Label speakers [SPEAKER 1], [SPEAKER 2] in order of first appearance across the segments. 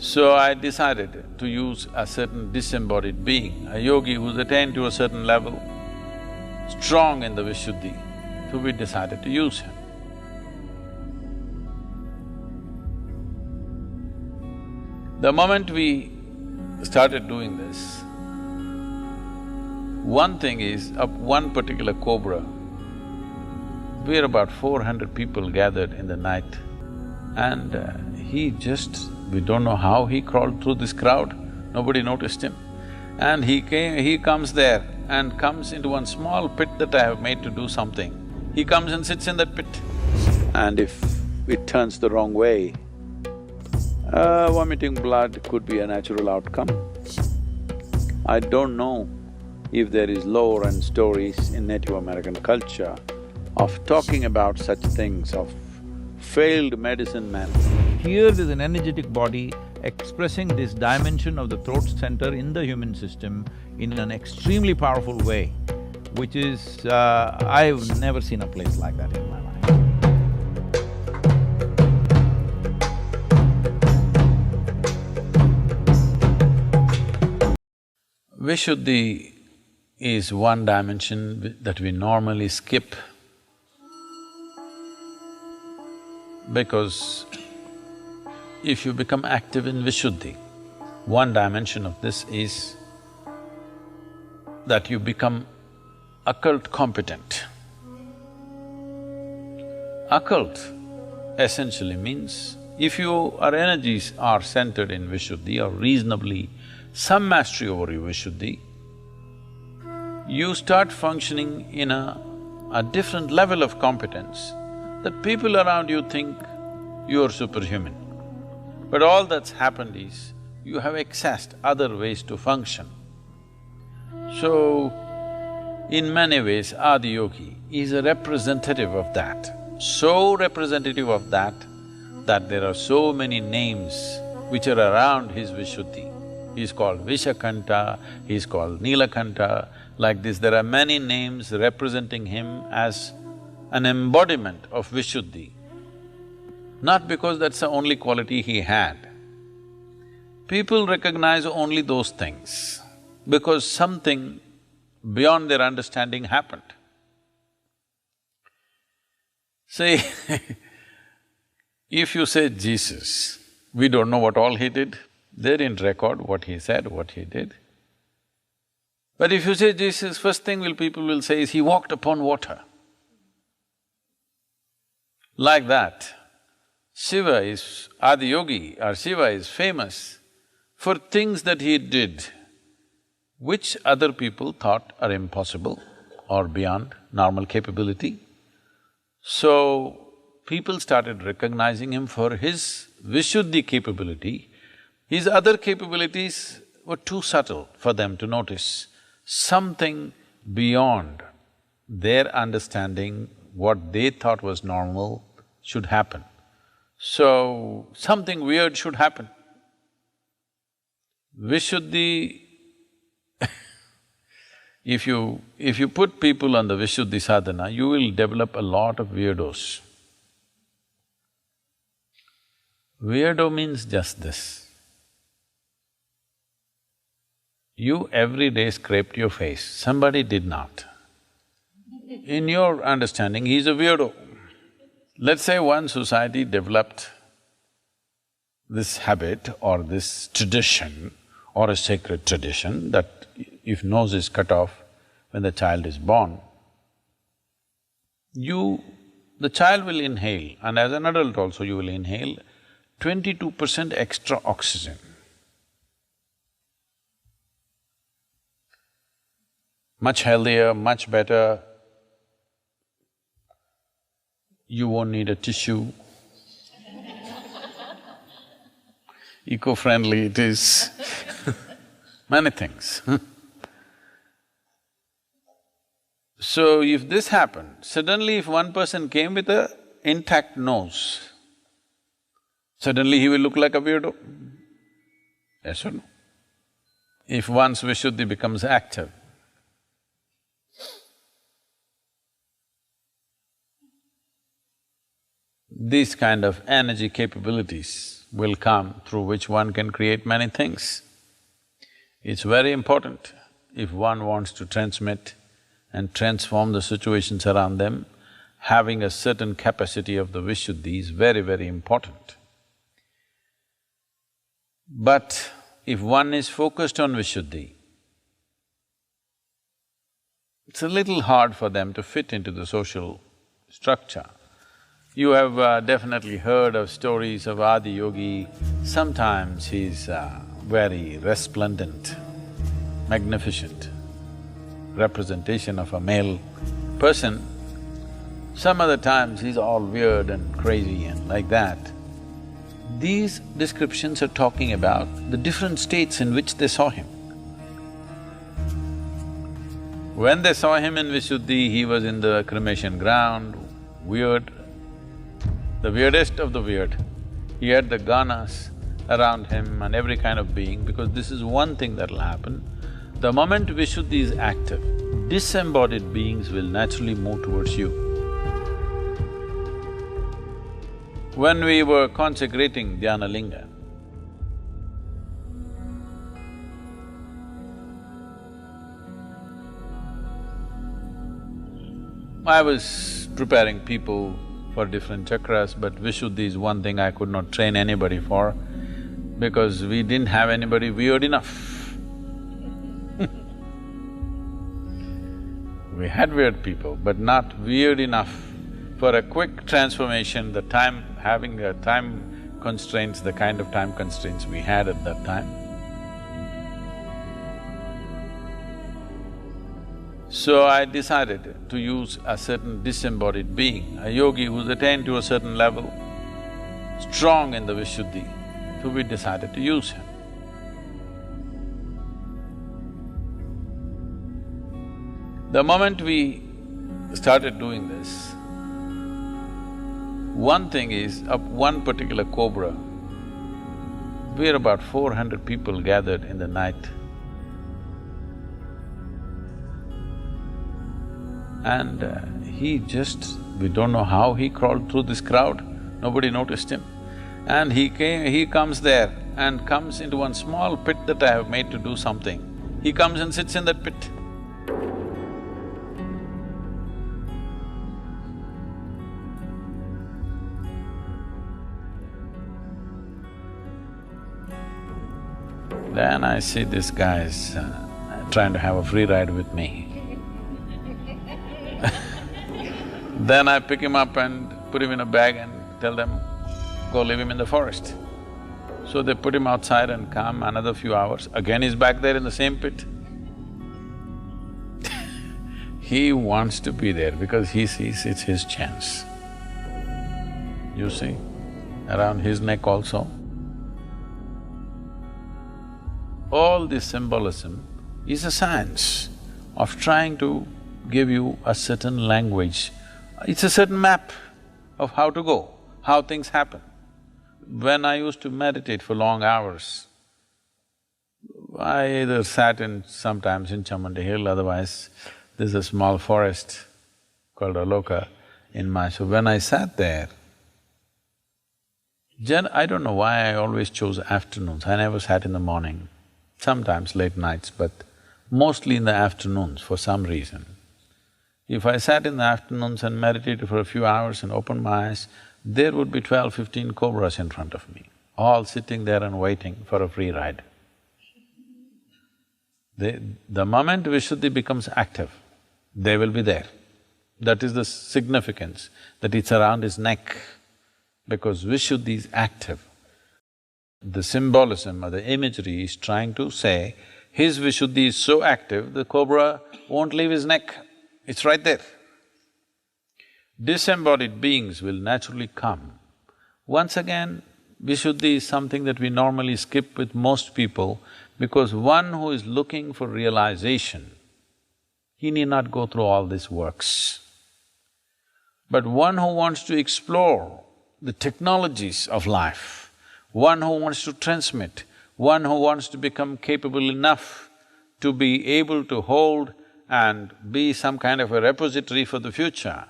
[SPEAKER 1] So I decided to use a certain disembodied being, a yogi who's attained to a certain level, strong in the Vishuddhi, so we decided to use him. The moment we started doing this, one thing is, of one particular cobra, we're about 400 people gathered in the night, and we don't know how he crawled through this crowd, nobody noticed him. And he comes there and comes into one small pit that I have made to do something. He comes and sits in that pit. And if it turns the wrong way, vomiting blood could be a natural outcome. I don't know if there is lore and stories in Native American culture of talking about such things, of failed medicine men.
[SPEAKER 2] Here there's an energetic body expressing this dimension of the throat center in the human system in an extremely powerful way, which is… I've never seen a place like that in my life.
[SPEAKER 1] Vishuddhi is one dimension that we normally skip because if you become active in Vishuddhi, one dimension of this is that you become occult competent. Occult essentially means if your energies are centered in Vishuddhi or reasonably some mastery over your Vishuddhi, you start functioning in a different level of competence that people around you think you're superhuman. But all that's happened is, you have accessed other ways to function. So, in many ways, Adiyogi is a representative of that. So representative of that there are so many names which are around his Vishuddhi. He's called Vishakanta, he's called Nilakanta, like this. There are many names representing him as an embodiment of Vishuddhi. Not because that's the only quality he had. People recognize only those things because something beyond their understanding happened. See, if you say Jesus, we don't know what all he did. They didn't record what he said, what he did. But if you say Jesus, first thing people will say is he walked upon water. Like that, Shiva is… Adiyogi or Shiva is famous for things that he did which other people thought are impossible or beyond normal capability. So, people started recognizing him for his Vishuddhi capability. His other capabilities were too subtle for them to notice. Something beyond their understanding, what they thought was normal, should happen. So, something weird should happen. Vishuddhi if you put people on the Vishuddhi sadhana, you will develop a lot of weirdos. Weirdo means just this. You every day scraped your face, somebody did not. In your understanding, he's a weirdo. Let's say one society developed this habit or this tradition or a sacred tradition that if nose is cut off when the child is born, the child will inhale, and as an adult also you will inhale 22% extra oxygen. Much healthier, much better. You won't need a tissue. Eco-friendly it is, many things. So if this happened, suddenly if one person came with a intact nose, suddenly he will look like a weirdo. Yes or no? If one's Vishuddhi becomes active, these kind of energy capabilities will come through which one can create many things. It's very important if one wants to transmit and transform the situations around them, having a certain capacity of the Vishuddhi is very, very important. But if one is focused on Vishuddhi, it's a little hard for them to fit into the social structure. You have definitely heard of stories of Adiyogi. Sometimes he's very resplendent, magnificent representation of a male person. Some other times he's all weird and crazy and like that. These descriptions are talking about the different states in which they saw him. When they saw him in Vishuddhi, he was in the cremation ground, weird, the weirdest of the weird. He had the ganas around him and every kind of being, because this is one thing that'll happen. The moment Vishuddhi is active, disembodied beings will naturally move towards you. When we were consecrating Dhyana Linga, I was preparing people for different chakras, but Vishuddhi is one thing I could not train anybody for because we didn't have anybody weird enough. We had weird people, but not weird enough for a quick transformation, the time… having a time constraints, the kind of time constraints we had at that time. So I decided to use a certain disembodied being, a yogi who's attained to a certain level, strong in the Vishuddhi, so we decided to use him. The moment we started doing this, one thing is, up one particular cobra, we're about 400 people gathered in the night. And he just… we don't know how he crawled through this crowd, nobody noticed him. And he comes there and comes into one small pit that I have made to do something. He comes and sits in that pit. Then I see this guy is trying to have a free ride with me. Then I pick him up and put him in a bag and tell them, go leave him in the forest. So they put him outside and come another few hours, again he's back there in the same pit. He wants to be there because he sees it's his chance. You see, around his neck also. All this symbolism is a science of trying to give you a certain language. It's a certain map of how to go, how things happen. When I used to meditate for long hours, I either sat sometimes in Chamandi Hill, otherwise there's a small forest called Aloka in Mysore. When I sat there, I don't know why I always chose afternoons, I never sat in the morning, sometimes late nights, but mostly in the afternoons for some reason. If I sat in the afternoons and meditated for a few hours and opened my eyes, there would be 12, 15 cobras in front of me, all sitting there and waiting for a free ride. The moment Vishuddhi becomes active, they will be there. That is the significance, that it's around his neck, because Vishuddhi is active. The symbolism or the imagery is trying to say, his Vishuddhi is so active, the cobra won't leave his neck, it's right there. Disembodied beings will naturally come. Once again, Vishuddhi is something that we normally skip with most people because one who is looking for realization, he need not go through all these works. But one who wants to explore the technologies of life, one who wants to transmit, one who wants to become capable enough to be able to hold and be some kind of a repository for the future,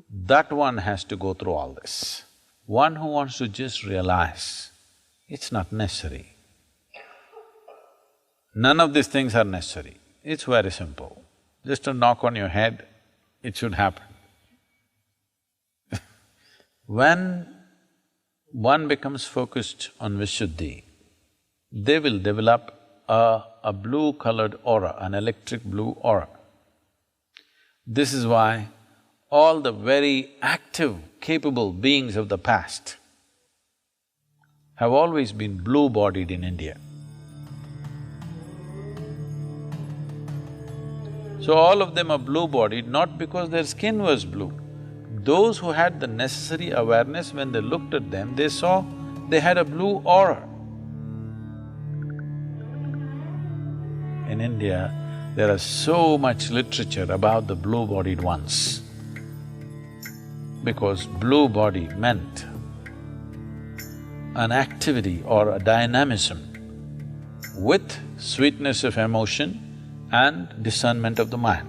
[SPEAKER 1] that one has to go through all this. One who wants to just realize It's not necessary. None of these things are necessary. It's very simple. Just a knock on your head, it should happen. When one becomes focused on Vishuddhi, they will develop a blue-colored aura, an electric blue aura. This is why all the very active, capable beings of the past have always been blue-bodied in India. So all of them are blue-bodied not because their skin was blue. Those who had the necessary awareness, when they looked at them, they saw they had a blue aura. In India, there is so much literature about the blue-bodied ones, because blue body meant an activity or a dynamism with sweetness of emotion and discernment of the mind.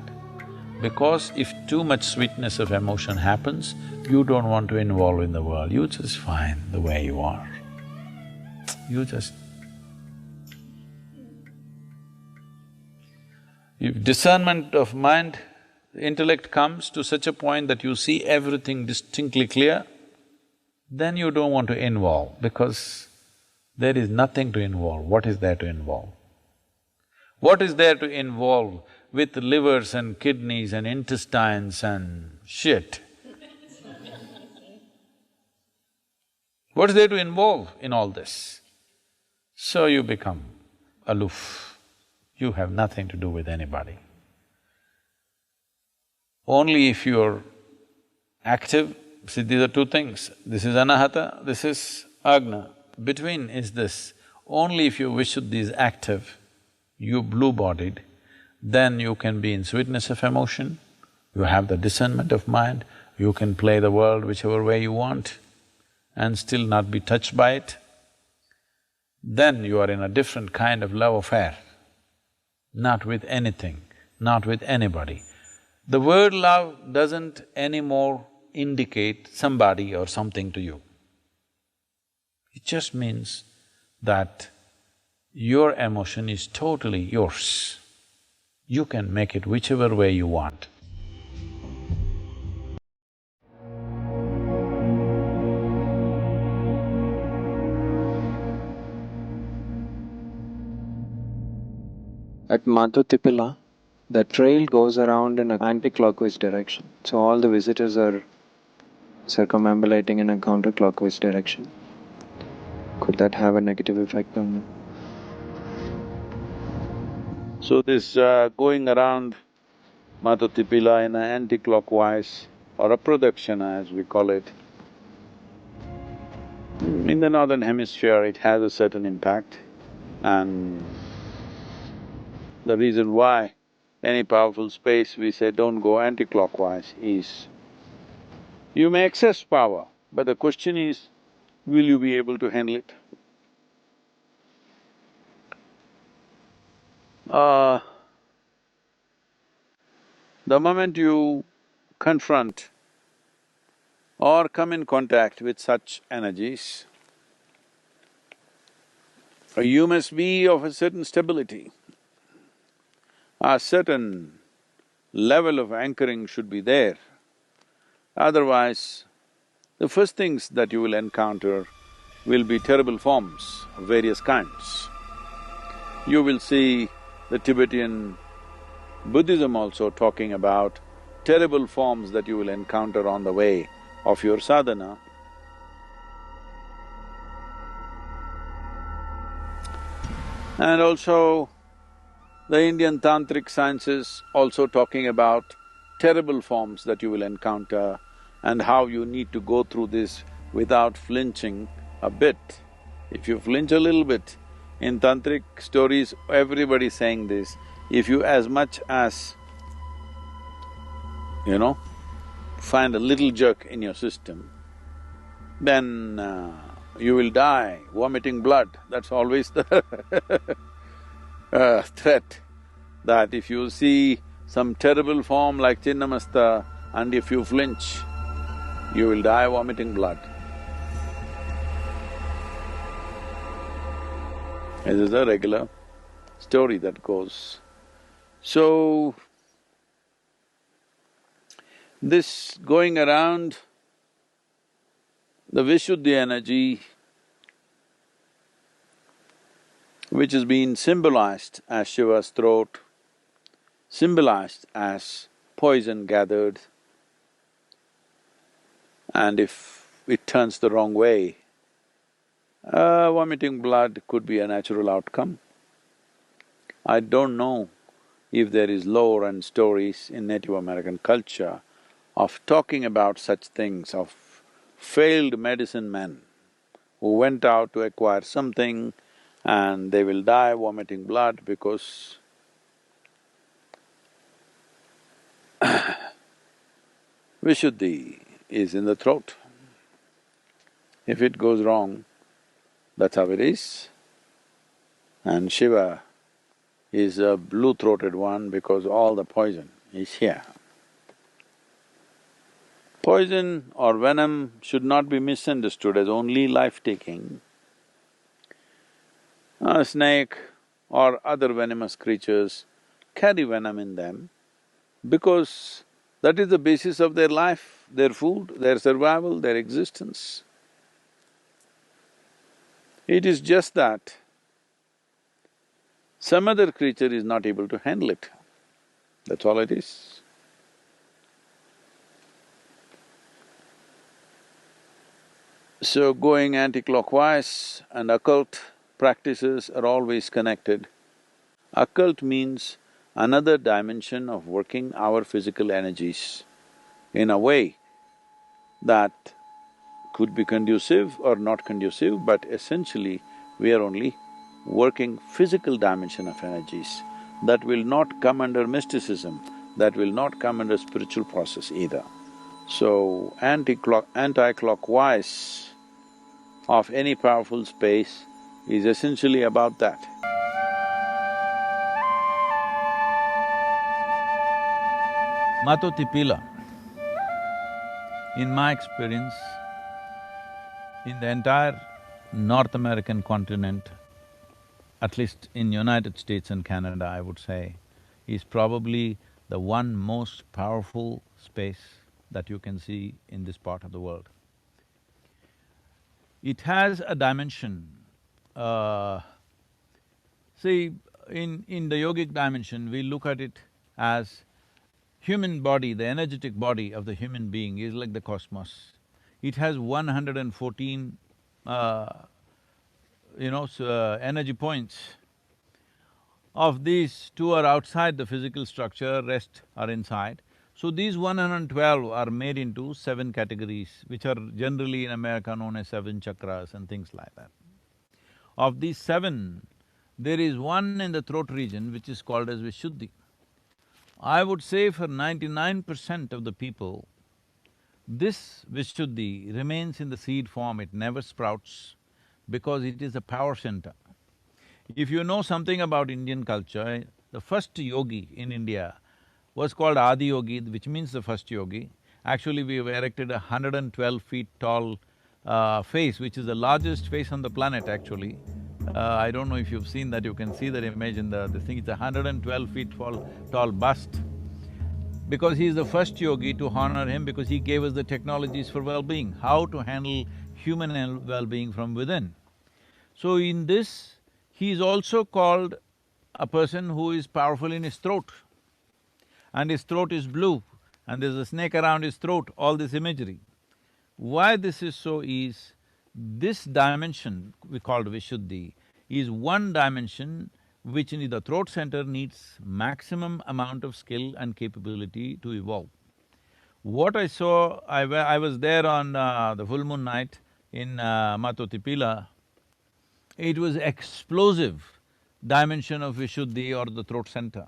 [SPEAKER 1] Because if too much sweetness of emotion happens, you don't want to involve in the world, you're just fine the way you are. You just… If discernment of mind, intellect comes to such a point that you see everything distinctly clear, then you don't want to involve because there is nothing to involve. What is there to involve? What is there to involve with livers and kidneys and intestines and shit? What is there to involve in all this? So you become aloof, you have nothing to do with anybody. Only if you're active, see these are two things, this is anahata, this is agna, between is this. Only if your Vishuddhi is active, you blue-bodied, then you can be in sweetness of emotion, you have the discernment of mind, you can play the world whichever way you want and still not be touched by it. Then you are in a different kind of love affair, not with anything, not with anybody. The word love doesn't anymore indicate somebody or something to you. It just means that your emotion is totally yours. You can make it whichever way you want.
[SPEAKER 3] At Matutipila, the trail goes around in an anti-clockwise direction. So all the visitors are circumambulating in a counterclockwise direction. Could that have a negative effect on them?
[SPEAKER 1] So this going around Matutipila in an anti-clockwise or a pradakshina as we call it, in the northern hemisphere it has a certain impact, and the reason why any powerful space we say don't go anti-clockwise is, you may access power, but the question is, will you be able to handle it? The moment you confront or come in contact with such energies, you must be of a certain stability. A certain level of anchoring should be there. Otherwise, the first things that you will encounter will be terrible forms of various kinds. You will see the Tibetan Buddhism also talking about terrible forms that you will encounter on the way of your sadhana. And also, the Indian tantric sciences also talking about terrible forms that you will encounter and how you need to go through this without flinching a bit. If you flinch a little bit, in tantric stories, everybody's saying this, if you as much as, find a little jerk in your system, then you will die vomiting blood. That's always the threat, that if you see some terrible form like Chinnamasta and if you flinch, you will die vomiting blood. This is a regular story that goes. So, this going around, the Vishuddhi energy, which has been symbolized as Shiva's throat, symbolized as poison gathered, and if it turns the wrong way, vomiting blood could be a natural outcome. I don't know if there is lore and stories in Native American culture of talking about such things, of failed medicine men who went out to acquire something and they will die vomiting blood because Vishuddhi is in the throat. If it goes wrong, that's how it is. And Shiva is a blue-throated one because all the poison is here. Poison or venom should not be misunderstood as only life-taking. A snake or other venomous creatures carry venom in them because that is the basis of their life, their food, their survival, their existence. It is just that some other creature is not able to handle it, that's all it is. So going anti-clockwise and occult practices are always connected. Occult means another dimension of working our physical energies in a way that could be conducive or not conducive, but essentially we are only working physical dimension of energies that will not come under mysticism, that will not come under spiritual process either. So, anti-clockwise of any powerful space is essentially about that.
[SPEAKER 2] Matotipila, in my experience, in the entire North American continent, at least in United States and Canada, I would say, is probably the one most powerful space that you can see in this part of the world. It has a dimension, see, in the yogic dimension, we look at it as human body, the energetic body of the human being is like the cosmos. It has 114, energy points. Of these, two are outside the physical structure, rest are inside. So these 112 are made into 7 categories, which are generally in America known as 7 chakras and things like that. Of these 7, there is one in the throat region which is called as Vishuddhi. I would say for 99% of the people, this Vishuddhi remains in the seed form, it never sprouts because it is a power center. If you know something about Indian culture, the first yogi in India was called Adiyogi, which means the first yogi. Actually, we have erected a 112 feet tall face, which is the largest face on the planet actually. I don't know if you've seen that, you can see that image in the thing, it's a 112 feet tall bust. Because he is the first yogi, to honor him, because he gave us the technologies for well-being, how to handle human well-being from within. So in this, he is also called a person who is powerful in his throat. And his throat is blue, and there's a snake around his throat, all this imagery. Why this is so is, this dimension we called Vishuddhi is one dimension which in the throat center needs maximum amount of skill and capability to evolve. What I saw, I was there on the full moon night in Matotipila, it was explosive dimension of Vishuddhi or the throat center.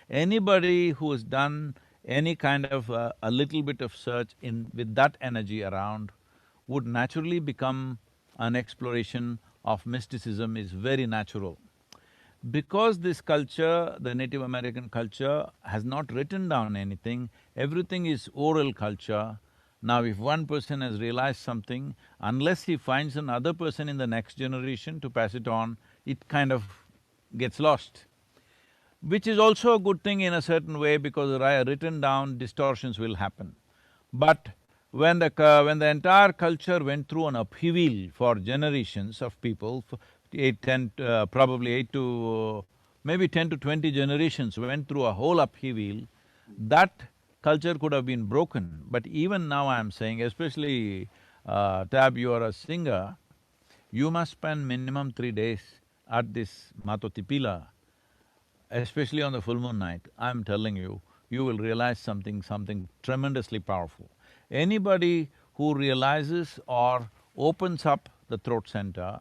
[SPEAKER 2] Anybody who has done any kind of a little bit of search with that energy around would naturally become an exploration of mysticism is very natural. Because this culture, the Native American culture, has not written down anything, everything is oral culture. Now if one person has realized something, unless he finds another person in the next generation to pass it on, it kind of gets lost. Which is also a good thing in a certain way, because written down distortions will happen. But when the entire culture went through an upheaval for generations of people, probably 8 to… maybe 10 to 20 generations went through a whole upheaval, that culture could have been broken. But even now I'm saying, especially Tab, you are a singer, you must spend minimum 3 days at this Matotipila, especially on the full moon night. I'm telling you, you will realize something tremendously powerful. Anybody who realizes or opens up the throat center,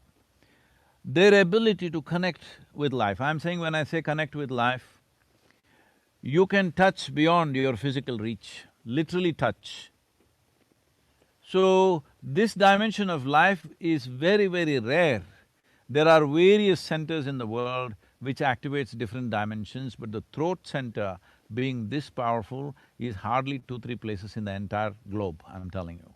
[SPEAKER 2] their ability to connect with life, I'm saying when I say connect with life, you can touch beyond your physical reach, literally touch. So, this dimension of life is very, very rare. There are various centers in the world which activates different dimensions, but the throat center being this powerful is hardly 2-3 places in the entire globe, I'm telling you.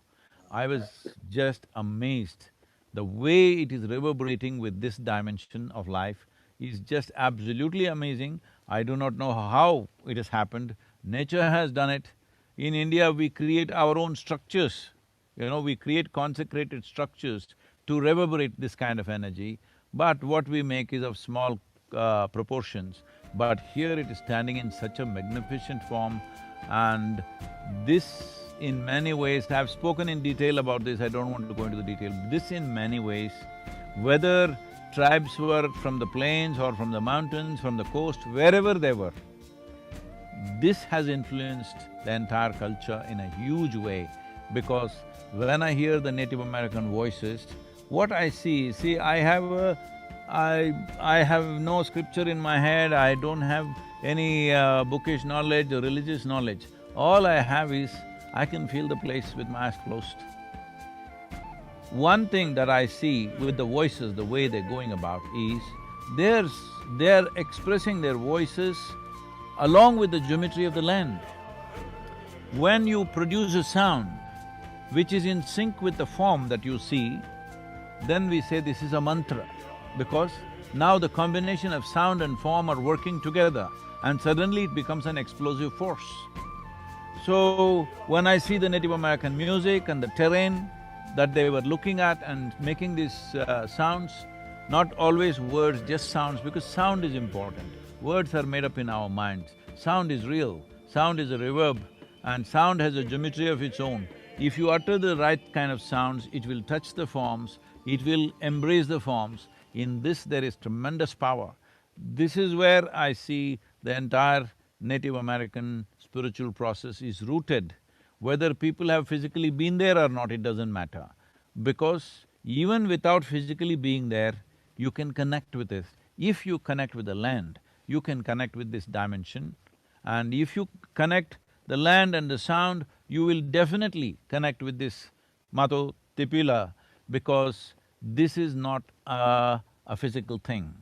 [SPEAKER 2] I was just amazed. The way it is reverberating with this dimension of life is just absolutely amazing. I do not know how it has happened. Nature has done it. In India, we create our own structures. We create consecrated structures to reverberate this kind of energy, but what we make is of small proportions. But here it is standing in such a magnificent form, and this in many ways, I've spoken in detail about this, I don't want to go into the detail. This in many ways, whether tribes were from the plains or from the mountains, from the coast, wherever they were, this has influenced the entire culture in a huge way, because when I hear the Native American voices, what I see, I have no scripture in my head, I don't have any bookish knowledge or religious knowledge. All I have is, I can feel the place with my eyes closed. One thing that I see with the voices, the way they're going about is, they're expressing their voices along with the geometry of the land. When you produce a sound which is in sync with the form that you see, then we say this is a mantra, because now the combination of sound and form are working together and suddenly it becomes an explosive force. So, when I see the Native American music and the terrain that they were looking at and making these sounds, not always words, just sounds, because sound is important. Words are made up in our minds. Sound is real, sound is a reverb, and sound has a geometry of its own. If you utter the right kind of sounds, it will touch the forms, it will embrace the forms. In this there is tremendous power. This is where I see the entire Native American spiritual process is rooted. Whether people have physically been there or not, it doesn't matter. Because even without physically being there, you can connect with it. If you connect with the land, you can connect with this dimension. And if you connect the land and the sound, you will definitely connect with this Mato Tipila, because this is not a physical thing.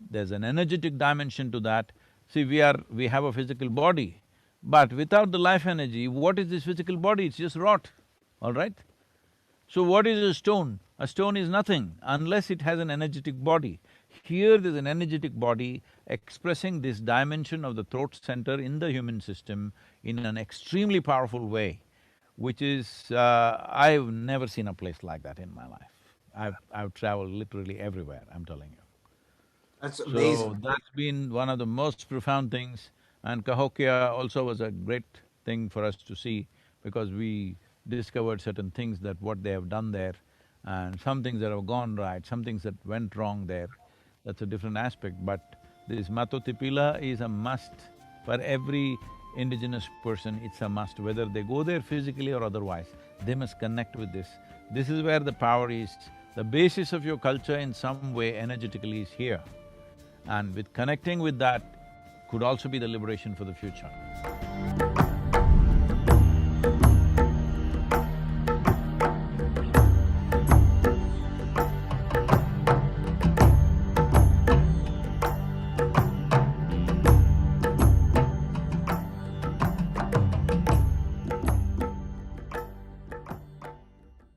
[SPEAKER 2] There's an energetic dimension to that. See, we have a physical body, but without the life energy, what is this physical body? It's just rot, all right? So what is a stone? A stone is nothing unless it has an energetic body. Here there's an energetic body expressing this dimension of the throat center in the human system in an extremely powerful way, which is… I've never seen a place like that in my life. I've traveled literally everywhere, I'm telling you.
[SPEAKER 4] That's amazing.
[SPEAKER 2] So that's been one of the most profound things, and Cahokia also was a great thing for us to see, because we discovered certain things that what they have done there, and some things that have gone right, some things that went wrong there. That's a different aspect, but this Matotipila is a must for every indigenous person, it's a must. Whether they go there physically or otherwise, they must connect with this. This is where the power is. The basis of your culture in some way energetically is here. And with connecting with that could also be the liberation for the future.